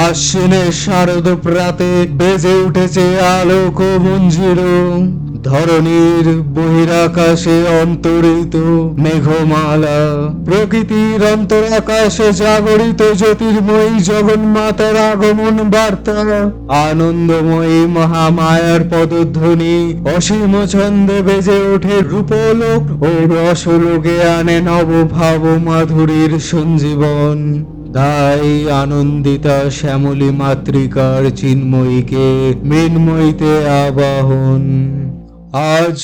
আশ্বিনে শারদ প্রাতে বেজে উঠেছে আলোক মঞ্জির, ধরণীর বহিরাকাশে অন্তরিত মেঘমালা, প্রকৃতির অন্তরাকাশে জাগরিত জ্যোতির্ময়ী জগন্মাতার আগমন বার্তা, আনন্দময়ী মহামায়ার পদধ্বনি অসীম ছন্দে বেজে ওঠে রূপলোক ও রসলোকে আনে নবভাব মাধুরীর সঞ্জীবন। তাই আনন্দিতা শ্যামলী মাতৃকার চিন্ময়ীকে মৃন্ময়ীতে আবাহন। আজ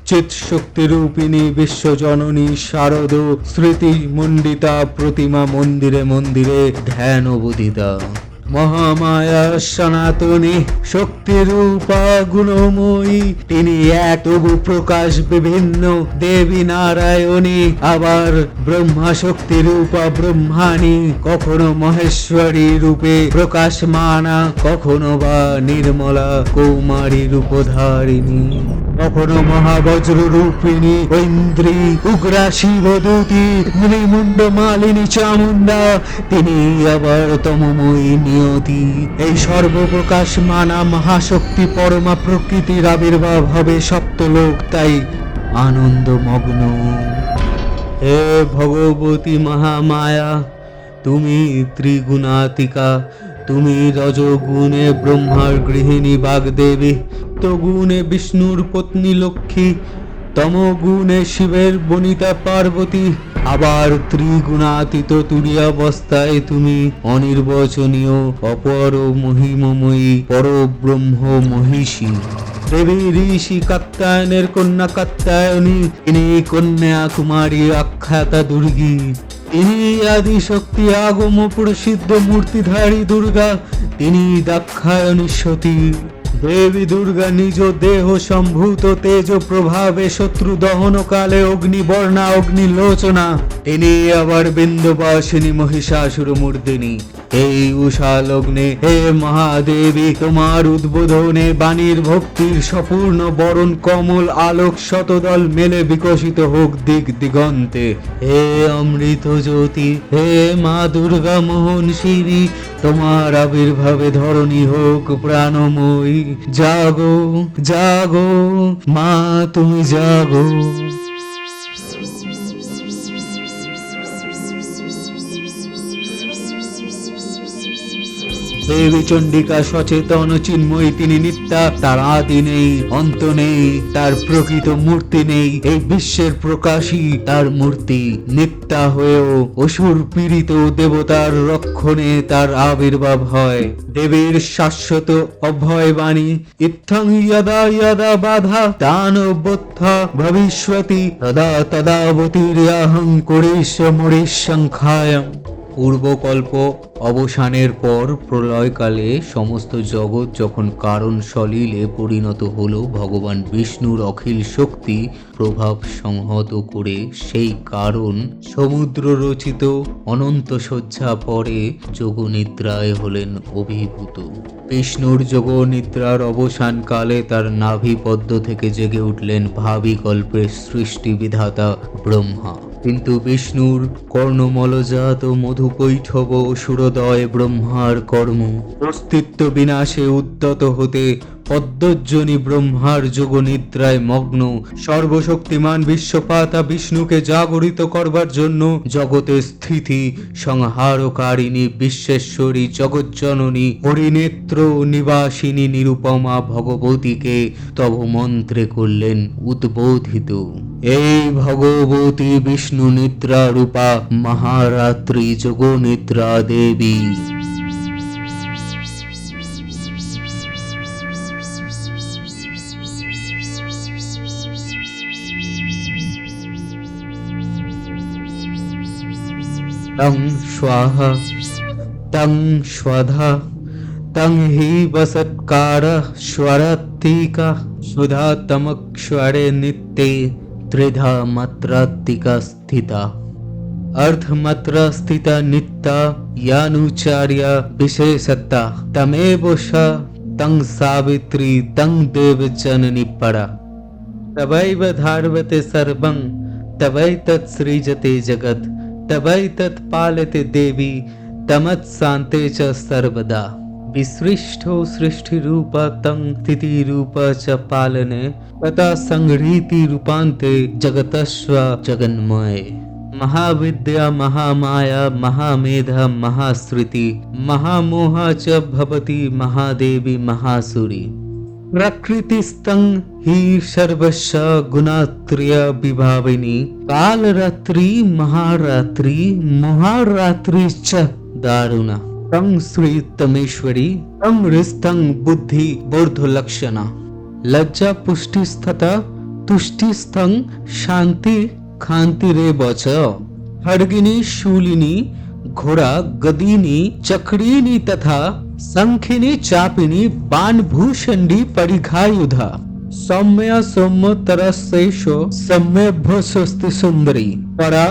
চিৎশক্তিরূপিণী বিশ্বজননী শারদ স্মৃতি মণ্ডিতা প্রতিমা মন্দিরে মন্দিরে ধ্যান অবদিতা। মহামায়া সনাতনী শক্তিরূপা গুণময়ী, তিনি এক তবু প্রকাশ বিভিন্ন দেবী নারায়ণী, আবার ব্রহ্মা শক্তি রূপা ব্রহ্মাণী, কখনো মহেশ্বরী রূপে প্রকাশমানা, কখনো বা নির্মলা কৌমারী রূপধারিণী, কখনো মহাবজ্র রূপিণী ঐন্দ্রী, উগ্রা শিবদূতী নৃমুণ্ড মালিনী চামুণ্ডা, তিনি আবার তমময়ী নিয়তি। এই সর্বপ্রকাশ মানা মহাশক্তি পরমা প্রকৃতির আবির্ভাব হবে সপ্তলোক তাই আনন্দমগ্ন। হে ভগবতী মহামায়া, তুমি ত্রিগুণাতিকা, তুমি রজগুণে ব্রহ্মার গৃহিণী বাগদেবী, সত্যগুণে বিষ্ণুর পত্নী লক্ষ্মী, তমগুণে শিবের বনিতা পার্বতী, আবার ত্রিগুণাতীত তুরীয়াবস্থায় তুমি অনির্বচনীয় অপর মহিমময়ী পরব্রহ্ম মহিষী। দেবী ঋষি কাত্যায়নের কন্যা কাত্যায়নী, তিনি কন্যা কুমারী আখ্যাতা দুর্গী, তিনি আদি শক্তি আগম প্রসিদ্ধ মূর্তিধারী দুর্গা, তিনি দাক্ষায়ণী সতী। দেবী দুর্গা নিজ দেহ সম্ভূত তেজ প্রভাবে শত্রু দহন কালে অগ্নিবর্ণা অগ্নিলোচনা, তিনি আবার বিন্দুবাসিনী মহিষাসুর মূর্তিনী। এই উষা লগ্নে হে মহাদেবী, তোমার উদ্বোধনে বাণীর ভক্তির সম্পূর্ণ বরণ কমল আলোক শতদল মেলে বিকশিত হোক দিক দিগন্তে। হে অমৃত জ্যোতি, হে মা দুর্গা মোহন শিরি, তোমার আবির্ভাবে ধরণী হোক প্রাণময়ী। জাগো জাগো মা, তুমি জাগো। দেবী চণ্ডিকা সচেতন চিন্ময়ী, তিনি নিত্যা, তার আদি নেই অন্ত নেই, তার প্রকৃত মূর্তি নেই, এই বিশ্বের প্রকাশই তার মূর্তি। নিত্যা হয়েও অসুর পীড়িত দেবতার রক্ষণে তার আবির্ভাব হয়। দেবীর শাশ্বত অভয় বাণী, ইত্থং যদা যদা বাধা দানবত্যা ভবিষ্যতি তদা তদাবতীর্যাহং করিষ্যামিষঙ্খায়ং। পূর্বকল্প অবসানের পর প্রলয়কালে সমস্ত জগৎ যখন কারণ সলিলে পরিণত হল, ভগবান বিষ্ণুর অখিল শক্তি প্রভাব সংহত করে সেই কারণ সমুদ্র রচিত অনন্ত শয্যা পরে যোগনিদ্রায় হলেন অভিভূত। বিষ্ণুর যোগনিদ্রার অবসানকালে তার নাভি পদ্ম থেকে জেগে উঠলেন ভাবিকল্পের সৃষ্টি বিধাতা ব্রহ্মা। কিন্তু বিষ্ণুর কর্ণমলজাত মধুকৈঠব সুরদয় ব্রহ্মার কর্ম অস্তিত্ব বিনাশে উদ্যত হতে পদ্মজনী ব্রহ্মার যোগনিদ্রায় মগ্ন সর্বশক্তিমান বিশ্বপাতা বিষ্ণুকে জাগরিত করবার জন্য জগতে স্থিতি সংহারকারিণী বিশ্বেশ্বরী জগজ্জননী হরিনেত্র নিবাসিনী নিরুপমা ভগবতীকে তব মন্ত্রে করলেন উদ্বোধিত। এই ভগবতী বিষ্ণু নিদ্রা রূপা মহারাত্রি যোগনিদ্রা দেবী। তং স্বাহা তং স্বধা তং হি বসৎকার স্বরাত্তিকা সুধা তমক্ষরে নিত্যে ত্রিধা মাত্রাত্তিকা স্থিতা। अर्थमात्रा स्थिता नित्या यानुचार्या विशेषता तमेव स तं सावित्री तं देवजननी परा। तवैव धार्यते सर्वं तवैतत् सृजते जगत् तवैतत् पालते देवी तमत्सान्ते च सर्वदा। विसृष्टो सृष्टिरूपा तं तिथिरूपा च पालने तथा संहृति रूपान्ते जगतस्व जगन्मये। महाविद्या महामाया महामेधा महाश्रुति महामोहा च भवति महादेवी महासुरी। प्रकृतिस्तं हि सर्वस्य गुणात्रय विभाविनी कालरात्रि महारात्रि महारात्रि च दारुणा। तं श्री तमेश्वरी तं हृस्थं बुद्धि बोधलक्षणा। लज्जा पुष्टिस्तथा तुष्टिस्थं शांति खान्तिरेव च। खड्गिनी शूलिनी घोड़ा गदिनी चक्रिणी तथा शंखिनी चापिनी बाणभूषणी परिघायुधा। सौम्य सौम्य तरसेशो सम्यभ्य स्वस्ति सुंदरी परा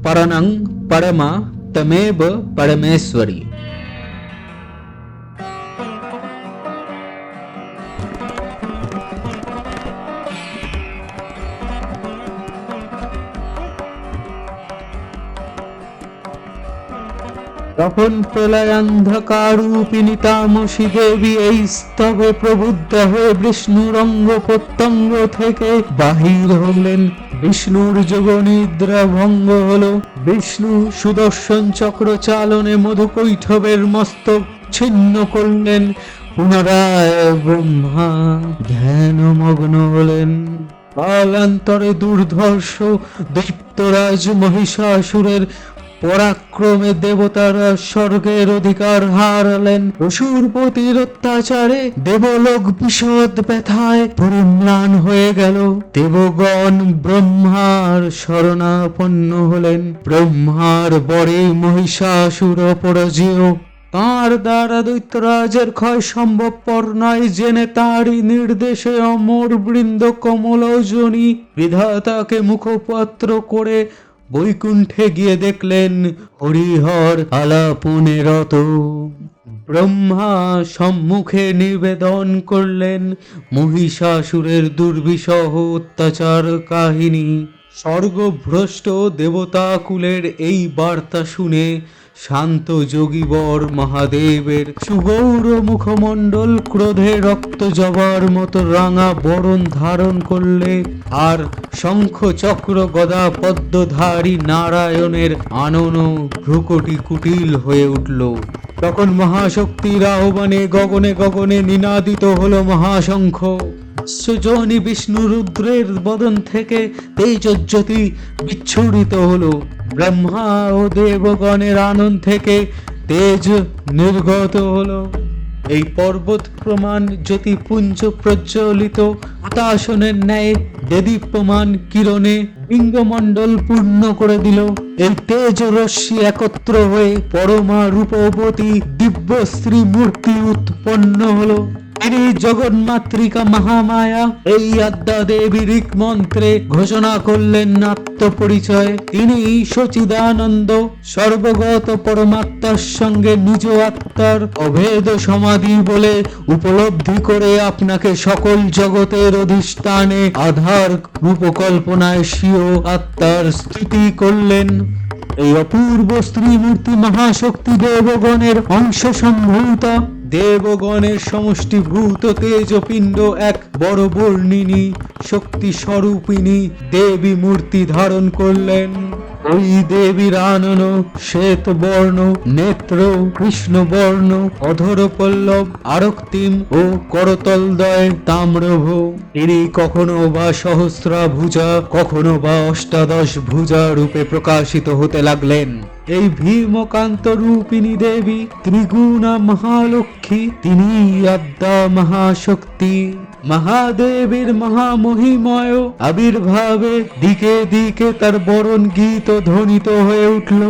परणं परमा तमेव परमेश्वरी। তখন প্রলয়ান্ধকারূপিণী তামসী দেবী এই স্তবে প্রবুদ্ধ হয়ে বিষ্ণুর অঙ্গ প্রত্যঙ্গ থেকে বাহির হলেন। বিষ্ণুর যোগনিদ্রা ভঙ্গ হলো। বিষ্ণু সুদর্শন চক্র চালনে মধুকৈঠবের মস্তক ছিন্ন করলেন। পুনরায় ব্রহ্মা ধ্যানমগ্ন হলেন। কালান্তরে দুর্ধর্ষ দৈত্যরাজ মহিষাসুরের পরাক্রমে দেবতারা স্বর্গের অধিকার হারালেন। অসুরপতির অত্যাচারে দেবলোক বিষদ ব্যথায় পরিম্লান হয়ে গেল। দেবগণ ব্রহ্মার শরণাপন্ন হলেন। ব্রহ্মার বরে মহিষাসুর পরাজয়। তাঁর দ্বারা দৈত্যরাজের ক্ষয় সম্ভবপর নয় জেনে তাঁরই নির্দেশে অমর বৃন্দ কমলজনী বিধাতাকে মুখপাত্র করে বৈকুণ্ঠে গিয়ে দেখলেন হরিহর আলাপনে রত। ব্রহ্মা সম্মুখে নিবেদন করলেন মহিষাসুরের দুর্বিষহ অত্যাচার কাহিনী। স্বর্গভ্রষ্ট দেবতাকুলের এই বার্তা শুনে শান্ত যোগীবর মহাদেবের সুগৌর মুখমণ্ডল ক্রোধে রক্ত জবার মতো রাঙা বরণ ধারণ করলে, আর শঙ্খ চক্র গদা পদ্মধারী নারায়ণের আনন ভ্রুকটি কুটিল হয়ে উঠল। তখন মহাশক্তির আহ্বানে গগনে গগনে নিনাদিত হলো মহাশঙ্খ। সজনী বিষ্ণু রুদ্রের বদন থেকে তেজজ্যোতি বিচ্ছুরিত হলো। ব্রহ্মা ও দেবগণের আনন্দ থেকে তেজ নির্গত হলো। এই পর্বত প্রমাণ জ্যোতিপুঞ্জ প্রজ্বলিত হতাশনের ন্যায় দেদীপ্যমান কিরণে লিঙ্গমণ্ডল পূর্ণ করে দিল। এই তেজ রশ্মি একত্র হয়ে পরমা রূপবতী দিব্য শ্রী মূর্তি উৎপন্ন হলো। তিনি জগন্মাতৃকা মহামায়া। এই আদ্যা দেবী ঋক মন্ত্রে ঘোষণা করলেন আত্মপরিচয়। তিনি সচিদানন্দ সর্বগত পরমাত্মার সঙ্গে নিজ আত্মার অভেদ সমাধি বলে উপলব্ধি করে আপনাকে সকল জগতের অধিষ্ঠানে আধার রূপকল্পনায় স্বীয় আত্মার স্তুতি করলেন। এই অপূর্ব স্ত্রীমূর্তি মহাশক্তি দেবগণের অংশ সম্ভূতা। দেবগণের সমষ্টিভূত তেজপিণ্ড এক বড় বর্ণিনী শক্তি স্বরূপিণী দেবী মূর্তি ধারণ করলেন। ওই দেবীর আনন শ্বেত বর্ণ, নেত্র কৃষ্ণ বর্ণ, অধর পল্লব আরক্তিম ও করতলদয় তাম্রভ। তিনি কখনো বা সহস্রাভুজা, কখনো বা অষ্টাদশ ভুজা রূপে প্রকাশিত হতে লাগলেন। এই ভীমকান্ত রূপিণী দেবী ত্রিগুণা মহালক্ষ্মী। তিনি আদ্যা মহাশক্তি। মহাদেবীর মহামহিময় আবির্ভাবে দিকে দিকে তার বরণ গীত ধ্বনিত হয়ে উঠল।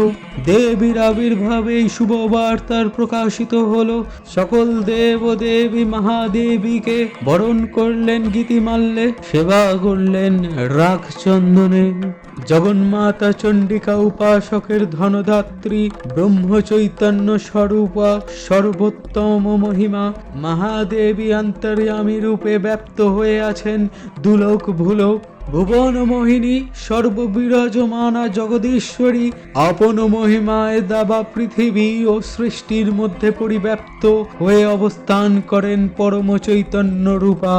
দেবীর আবির্ভাবে শুভ বার্তার প্রকাশিত হলো। সকল দেব দেবী মহাদেবীকে বরণ করলেন গীতিমাল্যে, সেবা করলেন রাখ চন্দনে। জগন্মাতা চণ্ডিকা উপাসকের ধনধাত্রী, ব্রহ্ম চৈতন্য স্বরূপা, সর্বোত্তম মহিমা মহাদেবী অন্তর্যামী রূপে ব্যপ্ত হয়ে আছেন দুলোক ভুলোক। ভুবন মোহিনী সর্ববিরাজমানা জগদীশ্বরী আপন মহিমায় দাবা পৃথিবী ও সৃষ্টির মধ্যে পরিব্যাপ্ত হয়ে অবস্থান করেন পরম চৈতন্য রূপা।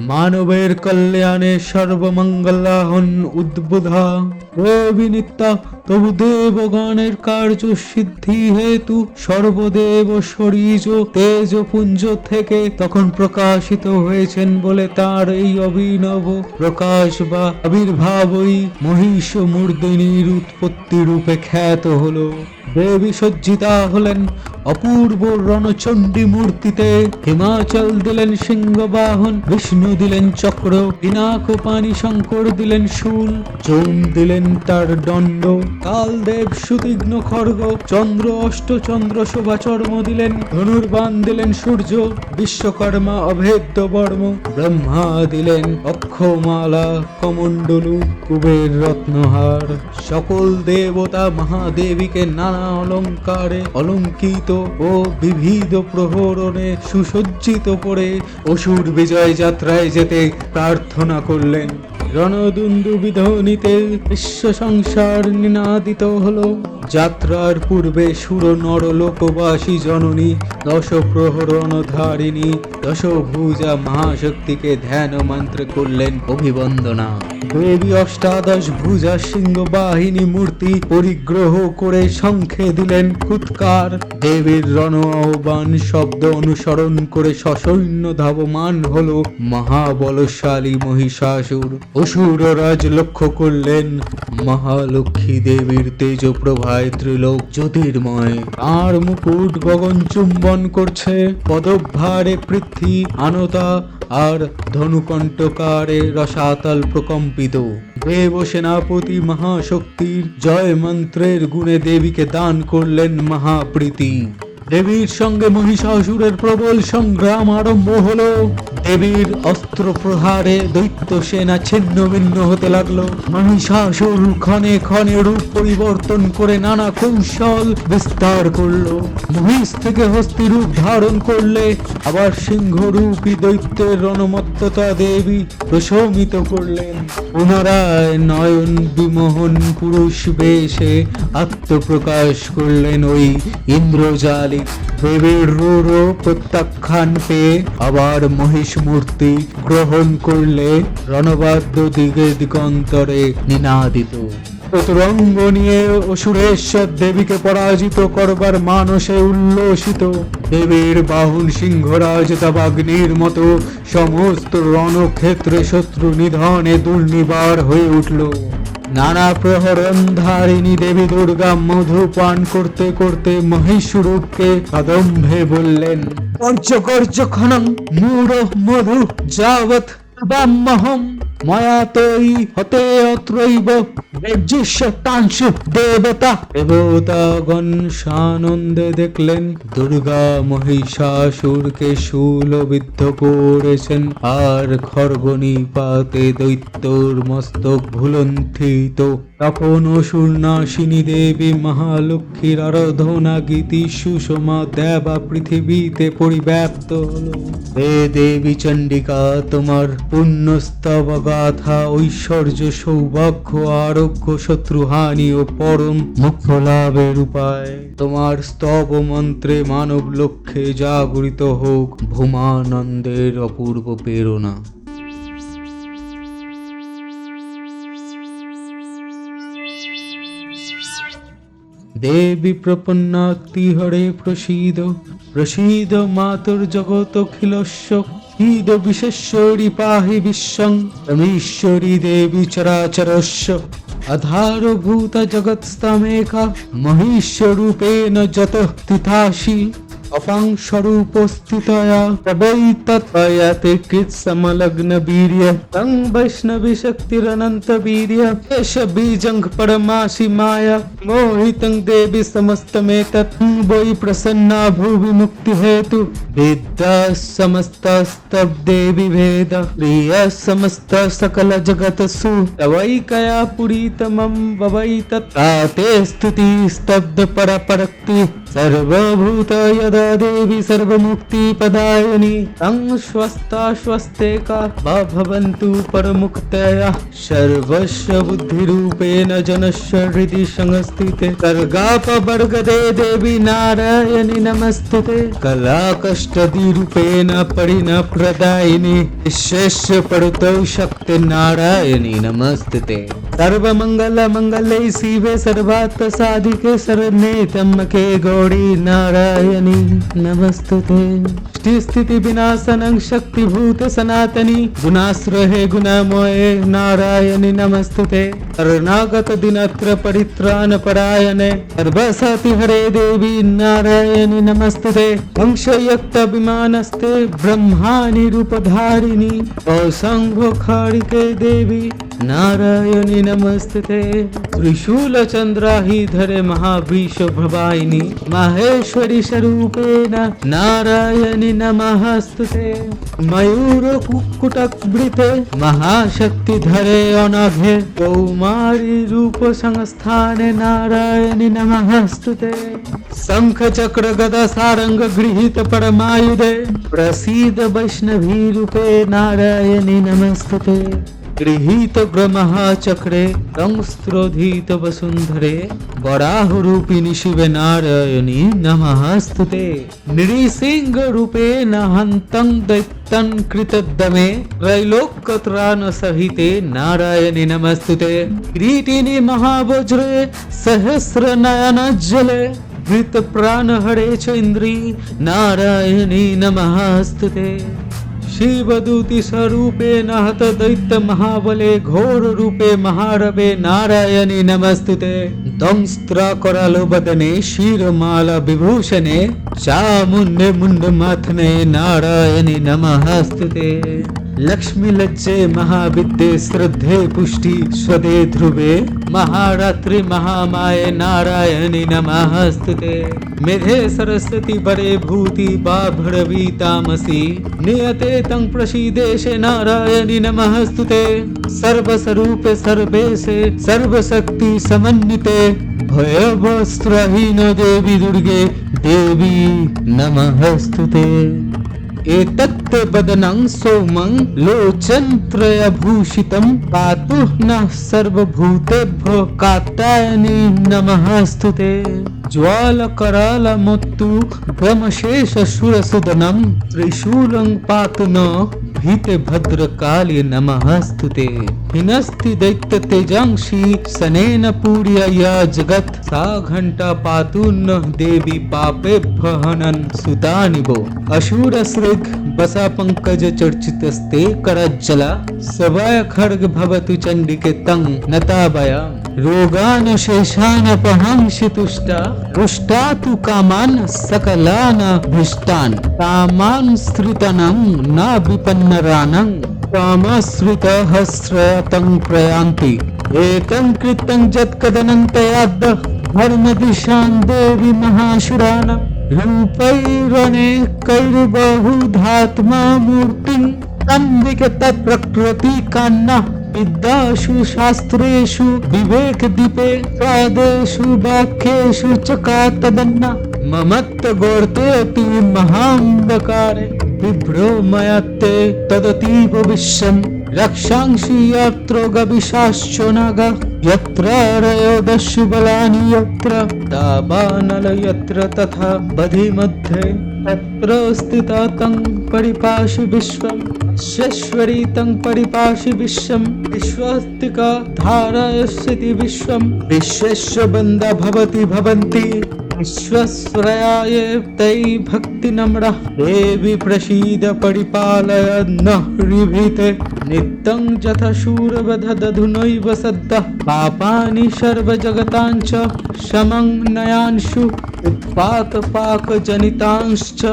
মানবের কল্যাণে সর্বমঙ্গলা হন উদ্বুধা। দেবী নিত্যা তবু দেবগণের কার্য সিদ্ধি হেতু সর্বদেব শরীজ তেজ পুঞ্জ থেকে তখন প্রকাশিত হয়েছেন বলে তার এই অভিনব প্রকাশ বা আবির্ভাবই মহিষ মূর্ধনির উৎপত্তি রূপে খ্যাত হলো। দেবী সজ্জিতা হলেন অপূর্ব রণচণ্ডী মূর্তিতে। হিমাচল দিলেন সিংহবাহন, বিষ্ণু দিলেন চক্র, পিনাক পানি শঙ্কর দিলেন শূল, যম দিলেন তার দণ্ড, কালদেব সুতীক্ষ্ণ খড়গ, চন্দ্র অষ্টচন্দ্র শোভা চর্ম দিলেন, ধনুর্বাণ দিলেন সূর্য, বিশ্বকর্মা অভেদ্য বর্ম, ব্রহ্মা দিলেন অক্ষমালা কমণ্ডলু, কুবের রত্নহার। সকল দেবতা মহাদেবীকে নানা অলঙ্কারে অলঙ্কিত ও বিবিধ প্রহরণে সুসজ্জিত করে অসুর বিজয় যাত্রায় যেতে প্রার্থনা করলেন। রণদুন্দুভি ধ্বনিতে বিশ্ব সংসার নিনাদিত হলো। যাত্রার পূর্বে সুর নর লোকবাসী জননী দশ প্রহরণ ধারিণী দশভুজা মহাশক্তিকে ধ্যান মন্ত্রে করলেন অভিবন্দনা। দেবী অষ্টাদশ ভুজা সিংহ বাহিনী মূর্তি পরিগ্রহ করে শঙ্খে দিলেন ফুৎকার। দেবীর রণ আহ্বান শব্দ অনুসরণ করে সসৈন্য ধাবমান হলো মহাবলশালী মহিষাসুর। অসুররাজ লক্ষ্য করলেন মহালক্ষ্মী দেবীর তেজ প্রভায় ত্রিলোক জ্যোতির্ময়। আর মুকুট গগন চুম্বন করছে, পদভারে পৃথ্বী আনতা আর ধনুকণ্টকারে রসাতল প্রকম্পিত। দেব সেনাপতি মহাশক্তির জয় মন্ত্রের গুণে দেবীকে দান করলেন মহাপ্রীতি। দেবীর সঙ্গে মহিষাসুরের প্রবল সংগ্রাম আরম্ভ হলো। দেবীর অস্ত্র প্রহারে দৈত্য সেনা ছিন্ন ভিন্ন হতে লাগলো। মহিষাসুর ক্ষণে ক্ষণে রূপ পরিবর্তন করে নানা কৌশল বিস্তার করলো। মহিষ থেকে হস্তি রূপ ধারণ করলে আবার সিংহ রূপী দৈত্যের রণমত্ততা দেবী প্রশমিত করলেন। পুনরায় নয়ন বিমোহন পুরুষ বেশে আত্মপ্রকাশ করলেন ওই ইন্দ্রজালিক। দেবীর রূঢ় প্রত্যাখ্যান পেয়ে আবার মহিষ মূর্তি গ্রহণ করলে রণবাদ্য দিগে দিগন্তরে নিনাদিত। চতুরঙ্গ নিয়ে অসুরেশ্বর দেবীকে পরাজিত করবার মানসে উল্লসিত। দেবীর বাহুন সিংহরাজ দাবাগ্নির মতো সমস্ত রণক্ষেত্রে শত্রু নিধনে দুর্নিবার হয়ে উঠল। নানা প্রহরণ ধারিণী দেবী দুর্গা মধু পান করতে করতে মহিষরূপকে কদম্ভে বললেন, কর্য কর্য খনং মূঢ় মধু যাবৎ ব্রহ্মহম মায়া তৈ হতে অত্রৈব বেজ্যুষ্যতাংশু দেবতা। দেবতাগণ সানন্দে দেখলেন দুর্গা মহিষাসুরকে শূলবিদ্ধ করেছেন, আর খড়গনি পাতে দৈত্যর মস্তক ভুলণ্ঠিত। তখন অসুর নাশিনী দেবী মহালক্ষ্মীর আরাধনা গীতি সুষমা দেবা পৃথিবীতে পরিব্যাপ্ত হলো। হে দেবী চণ্ডিকা, তোমার পুণ্যস্তব গাথা ঐশ্বর্য সৌভাগ্য আরোগ্য শত্রুহানি ও পরম মোক্ষ লাভের উপায়। তোমার স্তব মন্ত্রে মানব লক্ষ্যে জাগরিত হোক ভূমানন্দের অপূর্ব প্রেরণা। দেবী প্রপন্নাতি হরে প্রসীদ প্রসীদ মাতুর জগতখিলস্য ঈদ বিশেশ্বরী পাহি বিশ্বং তমীশ্বরী দেবী চরাচরস্য আধারভূত জগৎস্তমেকা মহিষ্যরূপেণ যতঃ তিথাসি অপাং স্বরূপস্থিতয়া তবৈতৎপয়াতে কৃত সমলগ্ন বীর্য তং বৈষ্ণবী শক্তিরনন্ত বীর্য এষ বীজং পরমাসি মায়া মোহিतं দেবী সমস্তমেতৎ বৈ প্রসন্না ভুবি মুক্তি হেতু বিদ্যা সমস্তস্তব দেবী ভেদ প্রিয় সমস্ত সকল জগৎসু তবৈকয়া পুরীতমম ববৈতৎ তাতে স্থিতি স্তব্ধ পরপরক্তি सर्वभूत यदा देवी सर्वमुक्तिपदायिनी तं स्वस्ते का भवन्तु परमुक्तया सर्वस्य बुद्धिरूपेण जनस्य हृदि संस्थिते सर्गापवर्गदे देवी नारायणी नमस्तुते कलाकष्टदिरूपेण परिणप्रदायिनी विशेष्य परुतो शक्ति नारायणी नमस्तुते सर्वमंगल मंगले शिवे सर्वार्थ साधिके शरण्ये त्र्यंबके गौरी नारायणी नमस्तुते स्थिति विनाशनं शक्तिभूत सनातनी गुणाश्रहे गुणमये नारायणी नमस्तुते शरणागत दिनत्र परित्राण परायणे सर्वसति हरे देवी नारायणी नमस्तुते वंशयुक्त विमानस्ते ब्रह्माणि रूपधारिणी असंभो खड्गे देवी नारायणी नमस्तुते त्रिशूल चंद्राहिधरे महाविष भवाइनी माहेश्वरी स्वरूपेण नारायणी नमस्तुते मयूर कुक्कुटवृते महाशक्ति धरे अनघे कौमारी रूप संस्थाने नारायणी नमस्तुते शंख चक्र गदा सारंग गृहीत परमायुधे प्रसीद वैष्णवी रूपे नारायणी नमस्तुते गृहीत ब्रह्मचक्रे दंस्त्रोधित वसुंधरे वराह रूपिणी शिवे नारायणी नमस्तुते नृसिंह रूपेण हन्तं दैत्यं कृतदमे त्रैलोक्यत्राण सहिते नारायणी नमस्तुते किरीटिनी महावज्रे सहस्र नयनज्जले वृत प्राण हरे च इंद्री नारायणी नमस्तुते शिवदूति स्वरूपे नहत दैत्य महाबले घोर रूपे महारवे नारायणी नमस्तुते दंस्त्र करालो बदने शीरमाला विभूषणे चामुंडे मुंड माथने नारायणी नमस्तुते लक्ष्मी लज्जे महाविद्ये श्रद्धे पुष्टि स्वदे ध्रुवे महारात्रि महामाये नारायणी नमस्तुते मेधे सरस्वती बरे भूति बाभरवी तामसी नियते तं प्रसीदेशे नारायणी नमस्तुते सर्वस्वरूपे सर्वेशे सर्वशक्ति समन्विते भयवस्त्रहीन देवी दुर्गे देवी नमस्तुते एतत् वदनं सोमं लोचनत्रयभूषितं पातु नः सर्वभूतेभ्यो कात्यायनी नमस्तुते ज्वालकरालमुत्तु ब्रह्मशेषशूरसुदनं त्रिशूलं पातु न भीते भद्रकाली नमस्तुते हिनस्ति दैत्य तेजांशी सनेन पूर्यया जगत् सा घंटा पातु न देवी पापेभ्य हनन सुतानिवो असुर सृग बसा पंकज चर्चितस्ते करज्जला सवय खड्ग भवतु चंडिके तं नताभया रोगान शेषानपहंसि तुष्टा पुष्टा तु कामान् सकलान् भीष्टान् कामान् श्रितनं न विपन्नरानं कामश्रितहस्रतं प्रयान्ति एकं कृतं जत्कदनं तयाद् धर्मदिशां देवी महाशुरान् रूपैरनेकैर्बहुधात्मा मूर्तिं तन्विके तत्प्रकृतिकान्ना विद्यासु शास्त्रेषु विवेक दीपे स्वादेषु वाक्येषु चकातदन्ना ममत्त गोर्ते अति महान्धकारे विभ्रो मयात्ते तदतीव विश्वं रक्षांसि यत्र गविशाश्च नागा यत्र रयोदस्यु बलानि यत्र दावानल यत्र तथा बधि मध्ये तत्र स्थिता तं परिपाशि विश्वं शेश्वरी तं परिपाशि विश्वं विश्वस्तिका धारयस्यति विश्वं विश्वस्य बन्धा भवति भवन्ति विश्वस्वराय तै भक्ति नम्रा देवी प्रसीद परिपालय नः ऋभीते नित्यं यथा शूरवध दधुनैव सद्यः पापानि सर्वजगताञ्च समं नयांशु उत्पात जनितांश्च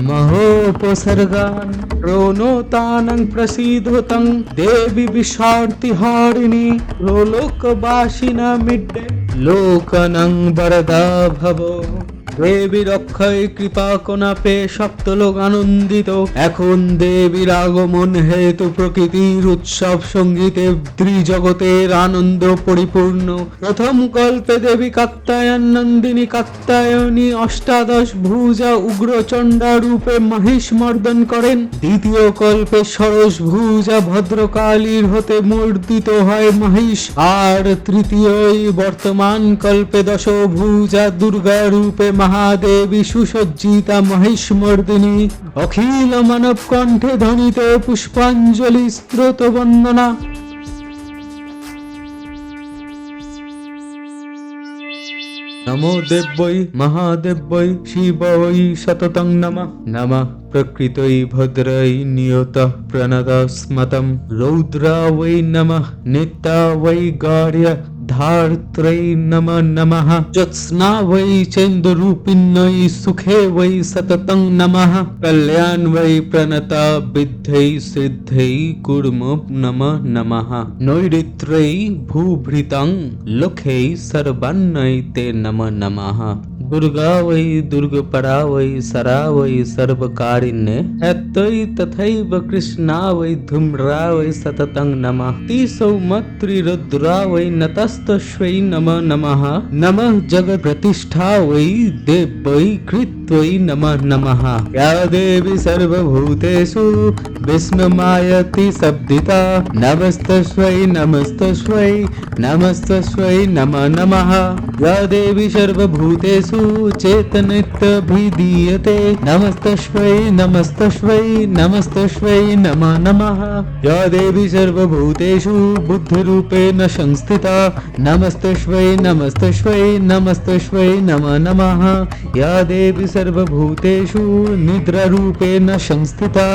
महोपसर्गान् प्रणोतानं प्रसीदोतं देवी विशार्तिहारिणी लोकवासिना मिड्डे लोकनं वरदा भवो দেবীর অক্ষয় কৃপা কোনাপে সপ্তলোক আনন্দিত। এখন দেবীর আগমন হেতু প্রকৃতির উৎসব সঙ্গীতে ত্রিজগতের আনন্দ পরিপূর্ণ। প্রথম কল্পে দেবী কাত্যায়ন নন্দিনী কাত্যায়নী অষ্টাদশ ভুজা উগ্রচণ্ডা রূপে মহিষ মর্দন করেন। দ্বিতীয় কল্পে ষোড়শ ভুজা ভদ্রকালীর হতে মর্দিত হয় মহিষ। আর তৃতীয় বর্তমান কল্পে দশ ভুজা দুর্গা রূপে মহাদেবী সুসজ্জিতা মহিষ মর্দিনী। অখিল মানব কণ্ঠে ধ্বনিত পুষ্পাঞ্জলি স্তোত্র বন্দনা। নমো দেব্যৈ মহাদেব্যৈ শিবৈ সততং নমঃ। নমঃ প্রকৃতৈ ভদ্रै নিয়তঃ প্রণতস্মতম। রৌদ্রা वै নমঃ নিত্যা वै গার্য ধাত্রৈ নমঃ নমঃ। জ্যোৎস্না वै চন্দ্ররূপিণ্যৈ সুখে वै সততং নমঃ। কল্যাণ वै প্রণতা বিদ্ধৈ সিদ্ধৈ কুর্মঃ নমঃ নমঃ। নৈরিত্রৈ ভূভৃতং লোকৈঃ সর্বান্নৈ তে নমঃ নমঃ। दुर्गा वै दुर्गपरा वै सरा वै सर्वकारिण्ये हत्यै तथैव कृष्णा वै धूम्रा वै सततं नमः। तिसौमत्रिरुद्रा वै नतस्तस्यै नमः नमः। नमः जगत्प्रतिष्ठा वै देव्यै कृत्यै नमः नमः। या देवी सर्वभूतेषु विस्मयाति शब्दिता नमस्तस्यै नमस्तस्यै नमस्तस्यै नमः नमः। या देवी सर्वभूतेषु चेतनित्यभिधीयते नमस्तस्यै नमस्तस्यै नमस्तस्यै नमः नमः। या देवी सर्वभूतेषु बुद्धिरूपेण संस्थिता नमस्तस्यै नमस्तस्यै नमस्तस्यै नमः नमः। या देवी सर्वभूतेषु निद्रारूपेण संस्थिता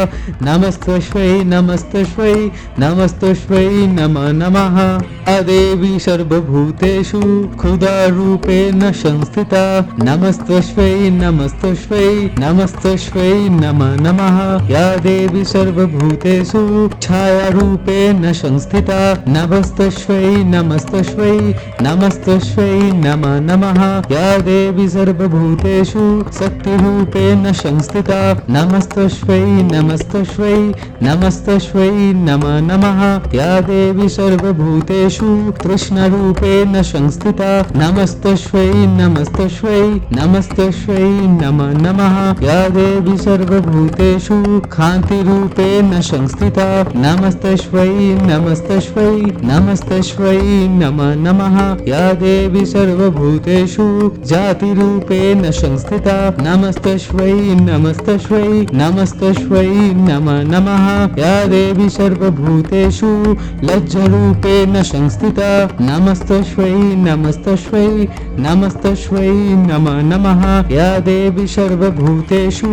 नमस्तस्यै नमस्तस्यै नमस्तस्यै नमः नमः। या देवी सर्वभूतेषु क्षुधारूपेण संस्थिता नमस्तस्यै नमस्तस्यै नमस्तस्यै नमः नमः। या देवी सर्वभूतेषु छायारूपेण संस्थिता नमस्तस्यै नमस्तस्यै नमस्तस्यै नमः नमः। या देवी सर्वभूतेषु शक्तिरूपेण संस्थिता नमस्तस्यै नमस्तस्यै नमस्तस्यै नमः नमः। या देवी सर्वभूतेषु कृष्णरूपेण संस्थिता नमस्तस्यै नमस्तस्यै नमस्तस्यै नमः नमः। या देवी सर्वभूतेषु कान्तिरूपेण संस्थिता नमस्तस्यै नमस्तस्यै नमस्तस्यै नमः नमः। या देवी सर्वभूतेषु जातिरूपेण संस्थिता नमस्तस्यै नमस्तस्यै नमस्तस्यै नमः नमः। या देवी सर्वभूतेषु लज्जारूपेण संस्थिता नमस्तस्यै नमस्तस्यै नमस्तस्यै नमः नमः। या देवी सर्वभूतेषु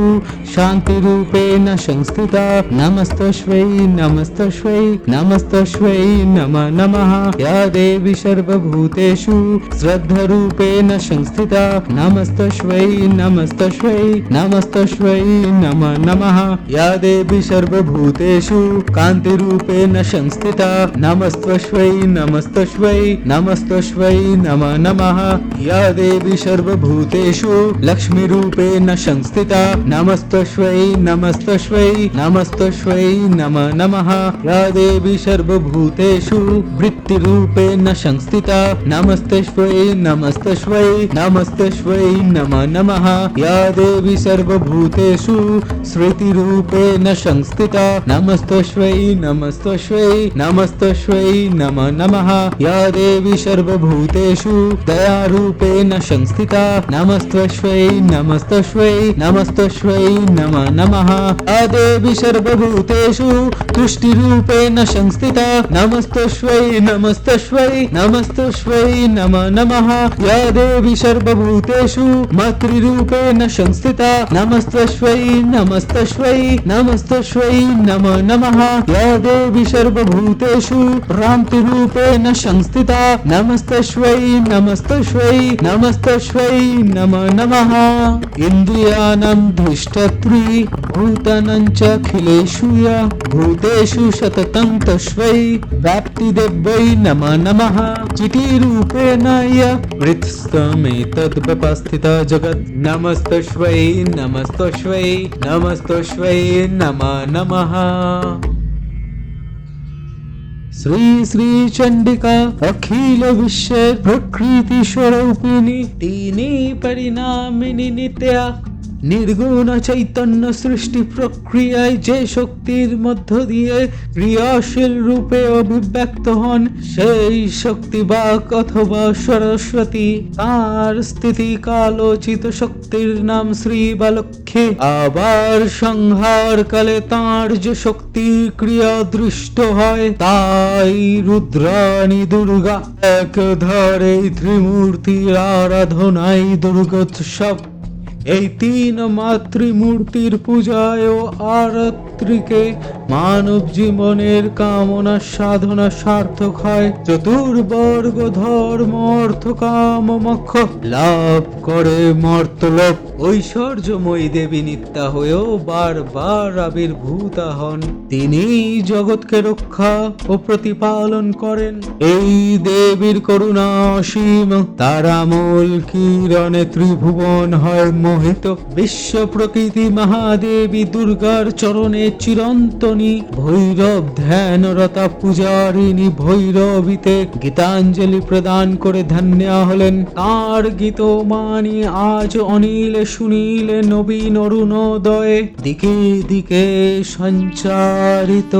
शान्तिरूपेण संस्थिता नमस्तस्यै नमस्तस्यै नमस्तस्यै नमः नमः। या देवी सर्वभूतेषु श्रद्धारूपेण संस्थिता नमस्तस्यै नमस्तस्यै नमस्तस्यै नमः नमः। या देवी सर्वभूतेषु कान्तिरूपेण संस्थिता नमस्तस्यै नमस्तस्यै नमस्तस्यै नमः नमः। या देवी सर्वभूतेषु लक्ष्मीरूपेण संस्थिता नमस्तस्यै नमस्तस्यै नमस्तस्यै नमः नमः। या देवी सर्वभूतेषु वृत्तिरूपेण संस्थिता नमस्तस्यै नमस्तस्यै नमस्तस्यै नमः नमः। या देवी सर्वभूतेषु स्मृतिरूपेण संस्थिता नमस्तस्यै नमस्तस्यै नमस्तस्यै नमः नमः। या देवी सर्वभूतेषु दयारूपेण संस्थिता नमस्तस्यै नमस्तस्यै नमस्तस्यै नमः नमः। या देवी सर्वभूतेषु तुष्टिरूपेण संस्थिता नमस्तस्यै नमस्तस्यै नमस्तस्यै नमः नमः। या देवी सर्वभूतेषु मातृरूपेण संस्थिता नमस्तस्यै नमस्तस्यै नमस्तस्यै नमः नमः। या देवी सर्वभूतेषु भ्रान्तिरूपेण संस्थिता नमस्तस्यै नमस्तस्यै नमस्तस्यै नमः नमः। इन्द्रियाणां धिष्ठत्री भूतानां च अखिलेषु या भूतेषु सततं तस्मै व्याप्तिदेव्यै नमः नमः। चिटिरूपेण हृत्स्थमेतद्व्यवस्थिता जगत् नमस्तस्मै नमस्तस्मै नमस्तस्मै नमः नमः। श्री श्री चंडिका अखिल विश्व प्रकृति स्वरूपिणी तीनी परिणामिनी नित्या निर्गुण चैतन्य सृष्टि प्रक्रियाয় যে শক্তির মধ্য দিয়ে ক্রিয়াশীল রূপে অভিব্যক্ত হন সেই শক্তি বাক অথবা সরস্বতী, তার স্থিতি কালোচিত শক্তির নাম শ্রী বালক্ষ্মী। আবার সংহার কালে তাঁর যে শক্তি ক্রিয়া দৃষ্ট হয় তাই রুদ্রাণী দুর্গা। একধারে ত্রিমূর্তির আরাধনায় দুর্গোৎসব। এই তিন মাতৃমূর্তির পূজায় ও আরাত্রিকে মানব জীবনের কামনা সাধনা সার্থক হয়। চতুর্বর্গ ধর্ম অর্থ কাম মোক্ষ লাভ করে মর্তলোক। ঐশ্বর্যময়ী দেবী নিত্যা হয়েও বারবার আবির্ভূতা হন। তিনি জগৎকে রক্ষা ও প্রতিপালন করেন। এই দেবীর করুণা অসীম, তার আমল কিরণে ত্রিভুবন হয় মোহিত। বিশ্ব প্রকৃতি মহাদেবী দুর্গার চরণে চিরন্তনী ভৈরব ধ্যানরতা পূজারিণী ভৈরবীতে গীতাঞ্জলি প্রদান করে ধন্যা হলেন। তার গীতমানি আজ অনিলে শুনিলে নবীন অরুণোদয়ে দিকে দিকে সঞ্চারিত।